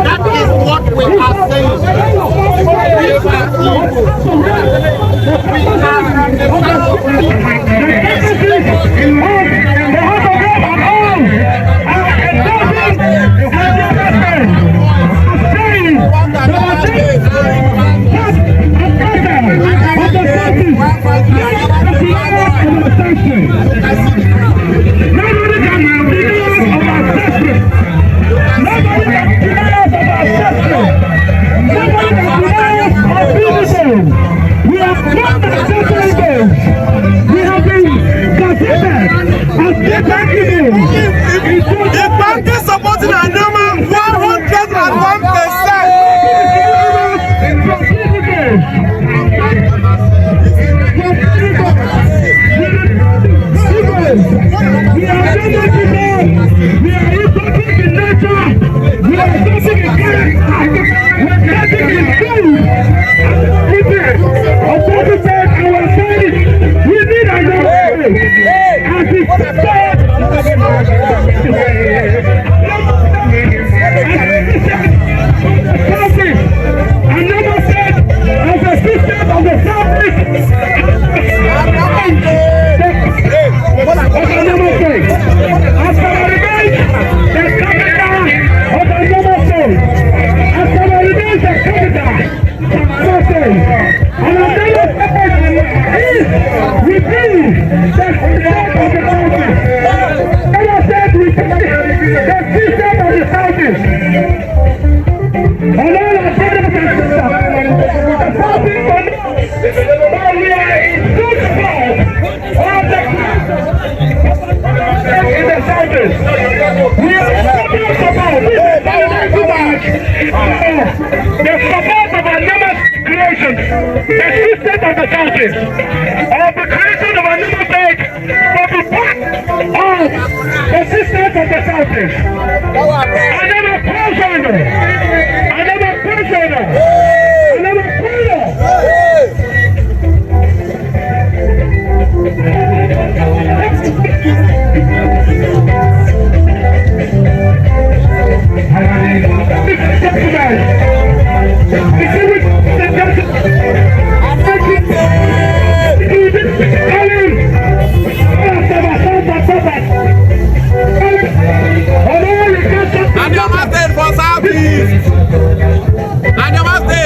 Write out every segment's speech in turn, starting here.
That is what we are saying. The bank is supporting Anioma 101%. Anioma State for Southeast. Anioma State.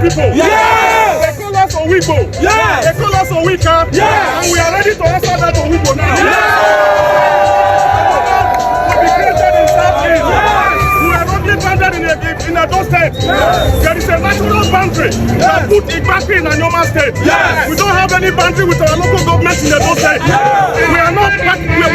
people. Yes. They call us Owibo. Yes. They call us Owika. Yes. And we are ready to answer that Owibo now. We created in Southeast. We are not banded in Edo State. There is a national boundary that put Igbaki in Anioma State. We don't have any boundary with our local government in Edo State. We are not,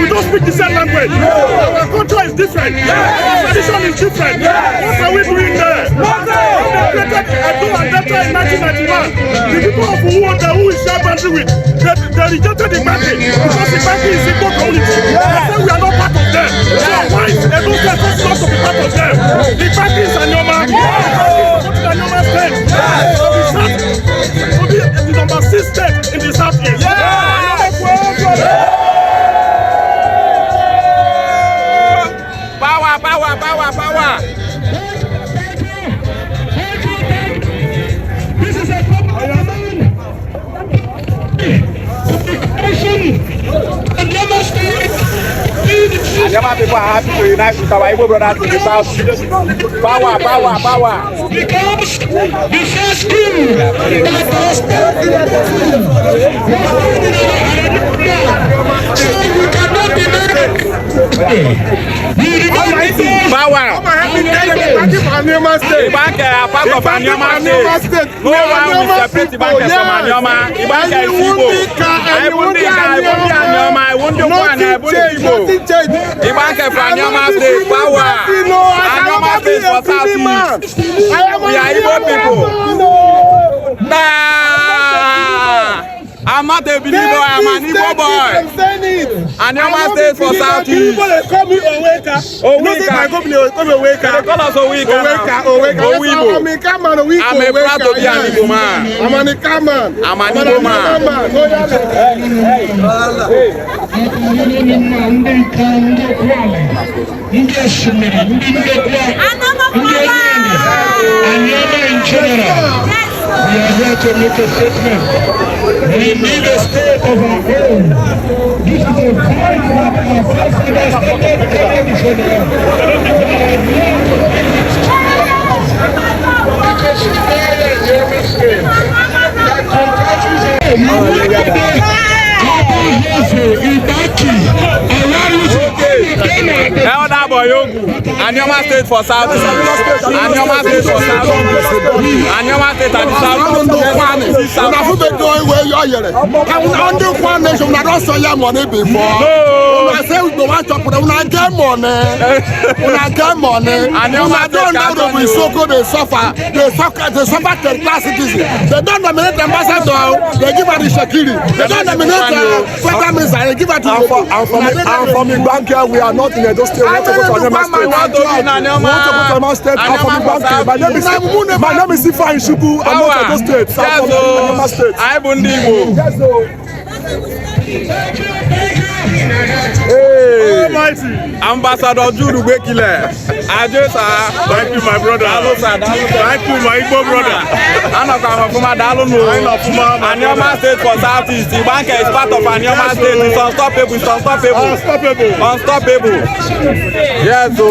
we don't speak the same language. Our culture is different. Our tradition is different. What are we doing there? When they created Edo and Delta in 1991, the people of Uwanda who we share boundary with, they rejected Igbaki because Igbaki is Igbo community. They say we are not part of them. So why is Edo State not to be part of them? Igbaki is Anioma. Anioma State. So the number 6 state in the Southeast. Power, power, power, power. This is a Anioma people are happy to unite with our Igbo brothers in the South. Power, power, power. because the first king Power. Anioma State. Ibanke are part of Anioma State. No one will separate Ibanke from Anioma. Ibanke is Igbo. I won't be Anioma. I won't do one. I won't be Igbo. Ibanke from Anioma State. Power. Anioma State for Southeast. We are Igbo people. Nah. I'm not a believer, I'm an Igbo boy. Anioma State for Southeast. People they call me Oweka. Oweka. My company they call me Oweka. They call us Oweka. Owibo. I'm a Kaman, Owiko. I'm a proud to be an Igbo man. I'm an Kaman. I'm an Igbo man. in general. We are here to make a statement. We need a state of our own. This is a fight that our forefathers started carrying for them. Because we are a German state that comprises Elder Boyogu, Anioma State for South. Anioma State for South. Anioma State and South. They don't nominate the ambassador, they give her the Shakiri. They don't nominate the federal minister, they give her to I'm from Ibanke. We are not in Edo State. We want to go to Anioma State. We want to go to Anioma State. I'm from Ibanke. My name is Sifa Ishuku. I'm not Edo State. I'm from Anioma State. I'm from Igbo. Hey. Almighty. Ambassador Judu Bekile. Thank you, my brother. Thank you, my Igbo brother. Anioma State for Southeast. Ibanke is part of Anioma State. It's unstoppable. It's unstoppable. Unstoppable. Unstoppable. Yes, so.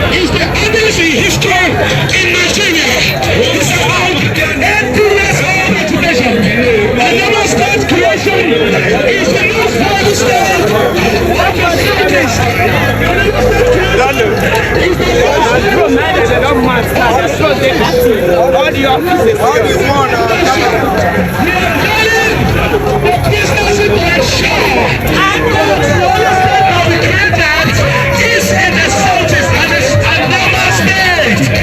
Is the Advocacy history in Nigeria. It's about endless education. Anioma State creation is the most powerful state of the cities. All the offices. The business in the show. And the state of the created is in the Southeast and the Anioma State.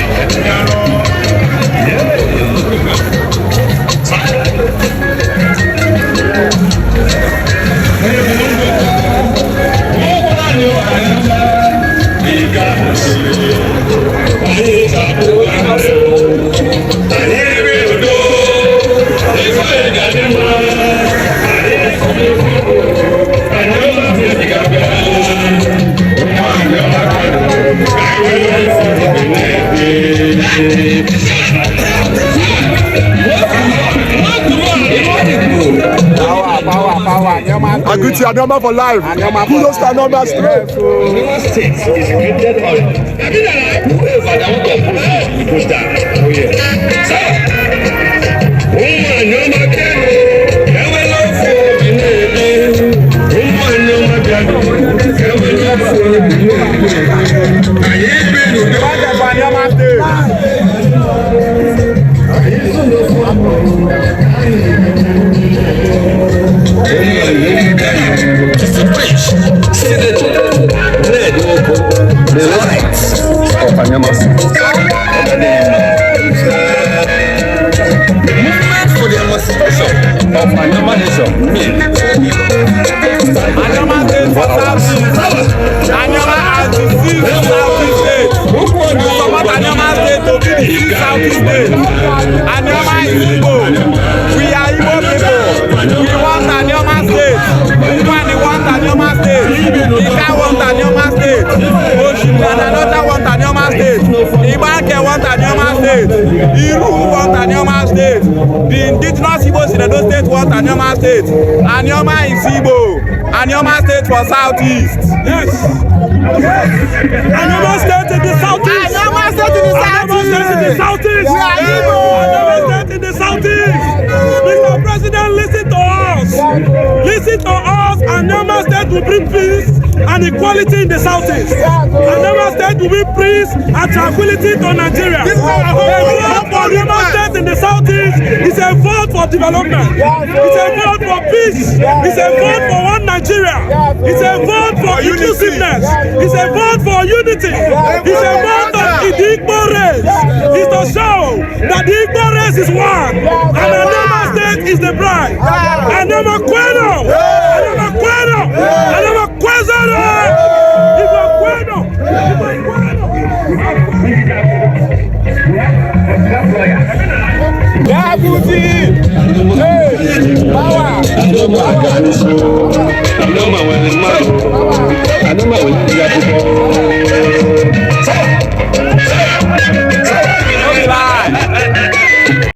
I greet you, Anioma for life. Kudos to Anioma straight. Anioma State is created on. Whoever that want to push that. Oh yeah. So, Anioma can. Ewe love for me. Anioma can. Ewe love for me. Aye benu. Anioma State. The lights of Anioma State. The movement for the emancipation of Anioma nation. Anioma State for Southeast. Anioma has the 6 Southeast states. Support Anioma State to be the 6 Southeast states. Anioma is Igbo. We are Igbo people. We want Anioma State. Nkwani want Anioma State. Ika want Anioma State. Another want Anioma State. Ibanke want Anioma State. Iru want Anioma State. The indigenous Igbos in Edo State want Anioma State. Anioma is Igbo. Anioma State for Southeast. Yes. Anioma State in the Southeast. Anioma State in the Southeast. Anioma State in the Southeast. We are Igbo. Anioma State in the Southeast. Mr. President, listen to us. Listen to us. Anioma State will bring peace and equality in the Southeast. Anioma State will bring peace and tranquility to Nigeria. A vote for Anioma State in the Southeast is a vote for development. It's a vote for peace. It's a vote for one Nigeria. It's a vote for inclusiveness. It's a vote for unity. It's a vote of the Igbo race. It's to show that the Igbo race is one. And Anioma State is the bride. Anioma Kweno. Anioma Kweno. Anioma Kwezero. Igbo Kweno. Igbo Kweno. Advocacy. Hey, power. Anioma